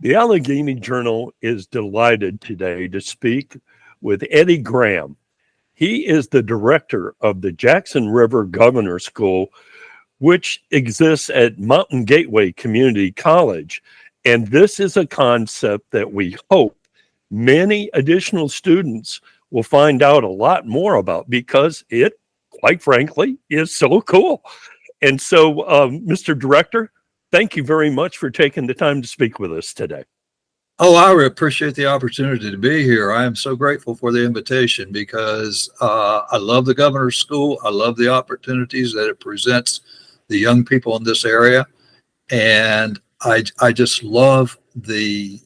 The Alleghany Journal is delighted today to speak with Eddie Graham. He is the director of the Jackson River Governor School, which exists at Mountain Gateway Community College. And this is a concept that we hope many additional students will find out a lot more about because it, quite frankly, is so cool. And so, Mr. Director, thank you very much for taking the time to speak with us today. Oh, I appreciate the opportunity to be here. I am so grateful for the invitation because I love the governor's school. I love the opportunities that it presents the young people in this area. And I just love the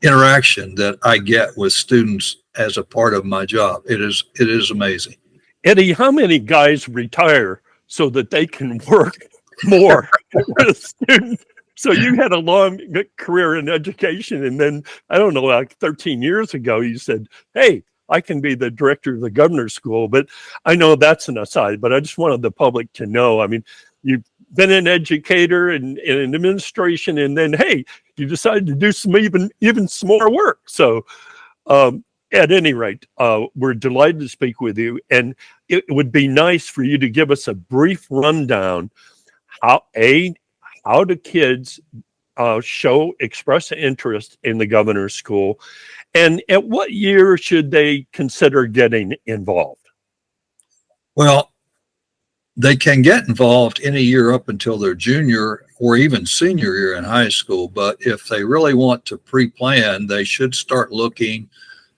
interaction that I get with students as a part of my job. It is amazing. Eddie, how many guys retire so that they can work more with students? So you had a long career in education, and then, I don't know, like 13 years ago, you said, hey, I can be the director of the governor's school. But I know that's an aside, but I just wanted the public to know. I mean, you've been an educator and in administration, and then, hey, you decided to do some even some more work. So at any rate, we're delighted to speak with you. And it would be nice for you to give us a brief rundown how do kids express interest in the governor's school, and at what year should they consider getting involved? Well, they can get involved any year up until their junior or even senior year in high school. But if they really want to pre-plan, they should start looking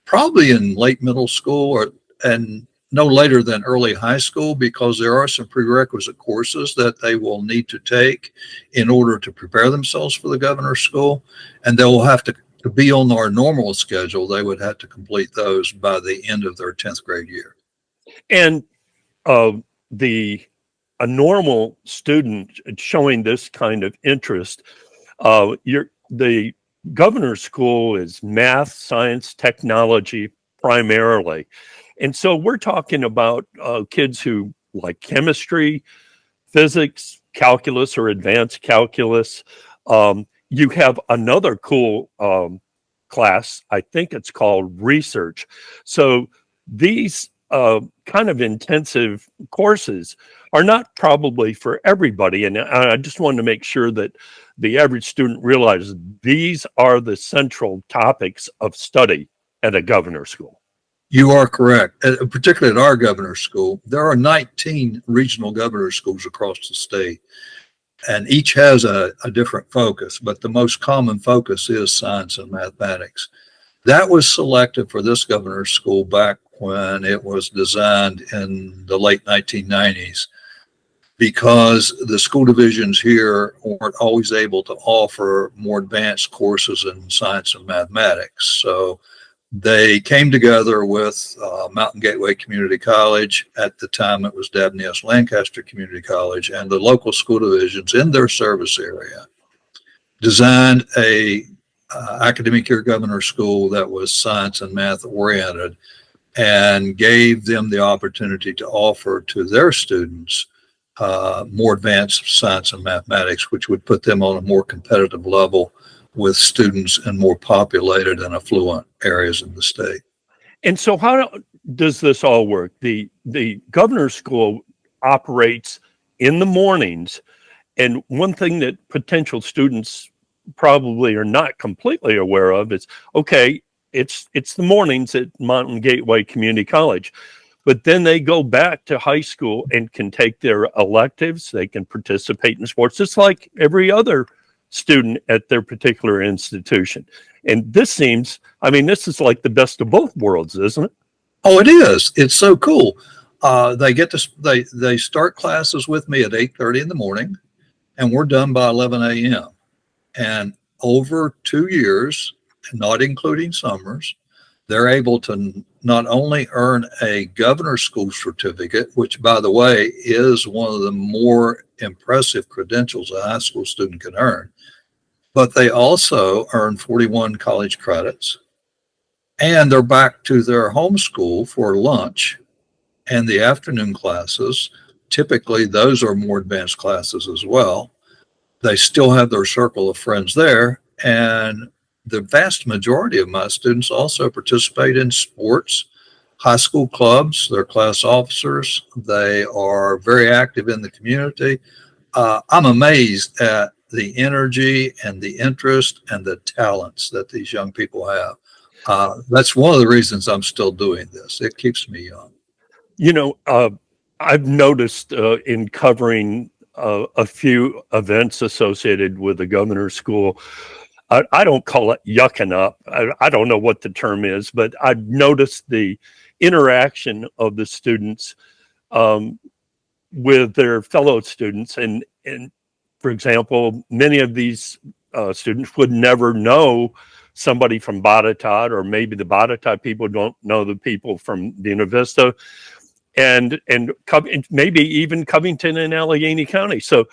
probably in late middle school and no later than early high school, because there are some prerequisite courses that they will need to take in order to prepare themselves for the governor's school. And they will have to be on our normal schedule. They would have to complete those by the end of their 10th grade year. And a normal student showing this kind of interest, the governor's school is math, science, technology primarily. And so we're talking about kids who like chemistry, physics, calculus, or advanced calculus. You have another cool class, I think it's called research. So these kind of intensive courses are not probably for everybody. And I just wanted to make sure that the average student realizes these are the central topics of study at a governor's school. You are correct. Particularly at our governor's school, there are 19 regional governor's schools across the state, and each has a different focus, but the most common focus is science and mathematics. That was selected for this governor's school back when it was designed in the late 1990s, because the school divisions here weren't always able to offer more advanced courses in science and mathematics. So they came together with Mountain Gateway Community College. At the time, it was Dabney S. Lancaster Community College, and the local school divisions in their service area designed a academic year governor school that was science and math oriented, and gave them the opportunity to offer to their students more advanced science and mathematics, which would put them on a more competitive level with students in more populated and affluent areas of the state. And so how does this all work? The governor's school operates in the mornings, and one thing that potential students probably are not completely aware of is, okay, it's the mornings at Mountain Gateway Community College, but then they go back to high school and can take their electives, they can participate in sports, just like every other student at their particular institution. And this seems, I mean, this is like the best of both worlds, isn't it? Oh, it is. It's so cool. They start classes with me at 8:30 in the morning, and we're done by 11 a.m. And over 2 years, not including summers, they're able to not only earn a governor's school certificate, which, by the way, is one of the more impressive credentials a high school student can earn, but they also earn 41 college credits, and they're back to their home school for lunch and the afternoon classes. Typically, those are more advanced classes as well. They still have their circle of friends there. And the vast majority of my students also participate in sports, high school clubs. They're class officers. They are very active in the community. I'm amazed at the energy and the interest and the talents that these young people have. That's one of the reasons I'm still doing this. It keeps me young. You know, I've noticed in covering a few events associated with the governor's school, I don't call it yucking up. I don't know what the term is, but I've noticed the interaction of the students with their fellow students. And for example, many of these students would never know somebody from Botetourt, or maybe the Botetourt people don't know the people from Buena Vista, and maybe even Covington and Alleghany County. So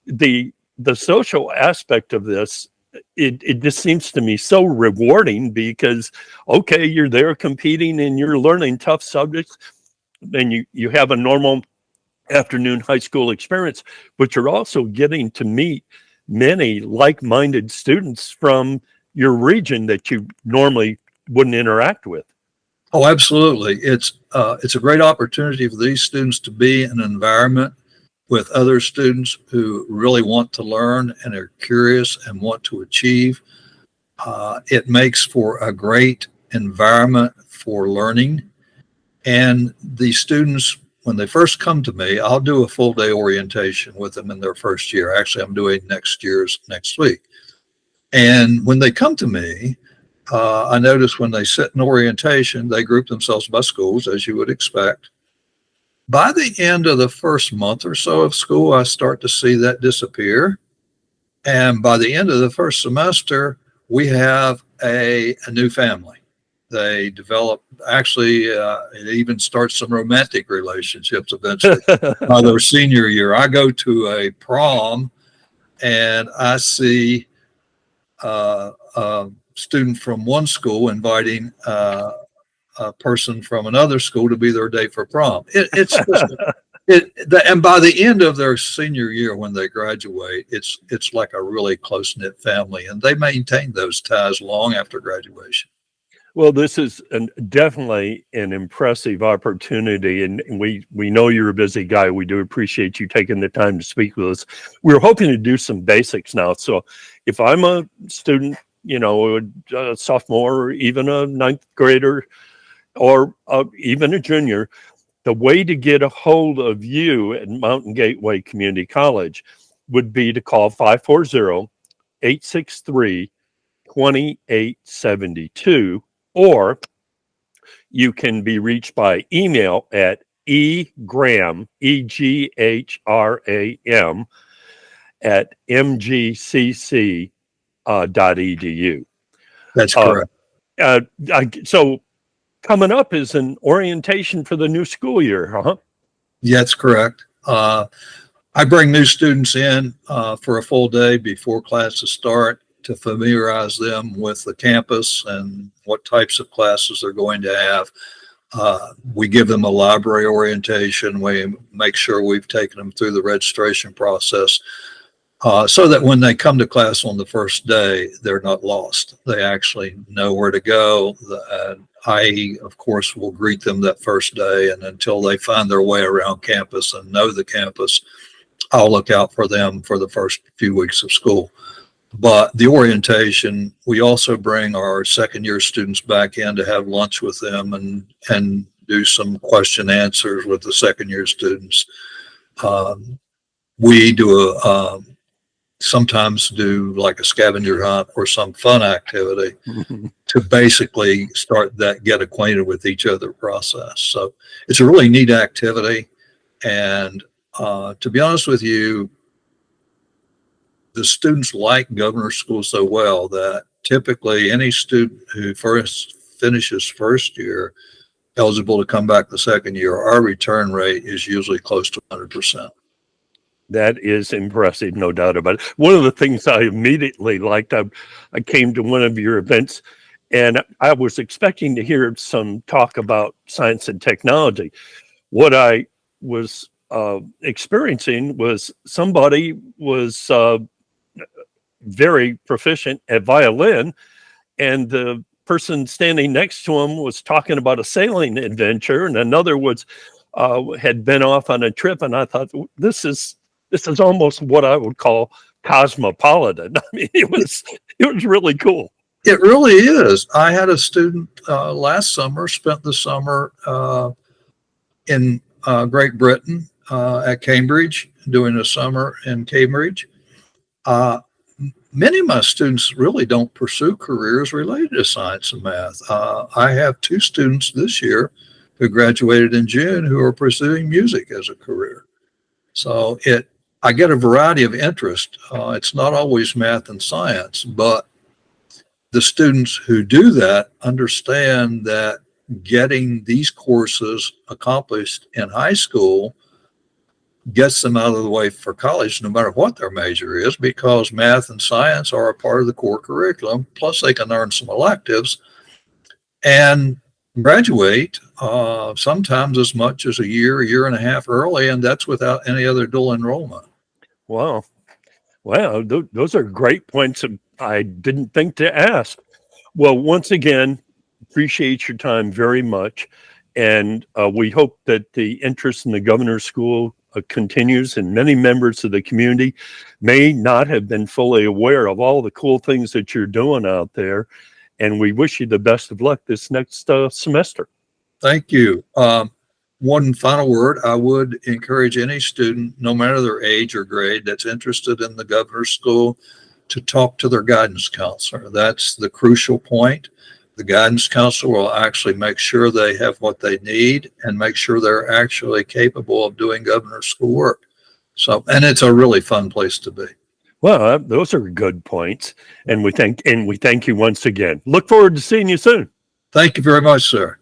the social aspect of this, it just seems to me so rewarding, because, okay, you're there competing and you're learning tough subjects, then you have a normal afternoon high school experience, but you're also getting to meet many like-minded students from your region that you normally wouldn't interact with. Oh, absolutely. It's a great opportunity for these students to be in an environment with other students who really want to learn and are curious and want to achieve. It makes for a great environment for learning. And the students, when they first come to me, I'll do a full day orientation with them in their first year. Actually, I'm doing next week. And when they come to me, I notice when they sit in orientation, they group themselves by schools, as you would expect. By the end of the first month or so of school, I start to see that disappear. And by the end of the first semester, we have a new family. They develop, actually, it even starts some romantic relationships eventually. By their senior year, I go to a prom and I see a student from one school inviting a person from another school to be their date for prom. And by the end of their senior year, when they graduate, it's like a really close-knit family, and they maintain those ties long after graduation. Well, this is definitely an impressive opportunity, and we know you're a busy guy. We do appreciate you taking the time to speak with us. We're hoping to do some basics now. So if I'm a student, a sophomore, or even a ninth grader, or even a junior, the way to get a hold of you at Mountain Gateway Community College would be to call 540-863-2872, or you can be reached by email at egram, EGHRAM, at mgcc.edu. That's correct. So coming up is an orientation for the new school year, huh? Yeah, that's correct. I bring new students in for a full day before classes start to familiarize them with the campus and what types of classes they're going to have. We give them a library orientation. We make sure we've taken them through the registration process so that when they come to class on the first day, they're not lost. They actually know where to go. I, of course, will greet them that first day, and until they find their way around campus and know the campus, I'll look out for them for the first few weeks of school. But the orientation, we also bring our second year students back in to have lunch with them and do some question answers with the second year students. We do sometimes do like a scavenger hunt or some fun activity to basically get acquainted with each other process. So it's a really neat activity. And to be honest with you, the students like governor school so well that typically any student who finishes first year eligible to come back the second year, our return rate is usually close to 100%. That is impressive, no doubt about it. One of the things I immediately liked, I came to one of your events and I was expecting to hear some talk about science and technology. What I was experiencing was somebody was very proficient at violin, and the person standing next to him was talking about a sailing adventure, and another was had been off on a trip. And I thought, this is almost what I would call cosmopolitan. I mean, it was really cool. It really is. I had a student last summer, spent the summer in Great Britain at Cambridge, doing a summer in Cambridge. Many of my students really don't pursue careers related to science and math. I have 2 students this year who graduated in June who are pursuing music as a career. So I get a variety of interest. It's not always math and science, but the students who do that understand that getting these courses accomplished in high school gets them out of the way for college, no matter what their major is, because math and science are a part of the core curriculum. Plus, they can earn some electives and graduate sometimes as much as a year and a half early, and that's without any other dual enrollment. Wow. Those are great points I didn't think to ask. Well, once again, appreciate your time very much. And we hope that the interest in the governor's school continues, and many members of the community may not have been fully aware of all the cool things that you're doing out there. And we wish you the best of luck this next semester. Thank you. One final word, I would encourage any student, no matter their age or grade, that's interested in the governor's school to talk to their guidance counselor. That's the crucial point. The guidance counselor will actually make sure they have what they need and make sure they're actually capable of doing governor's school work. So, and it's a really fun place to be. Well, those are good points. And we thank you once again. Look forward to seeing you soon. Thank you very much, sir.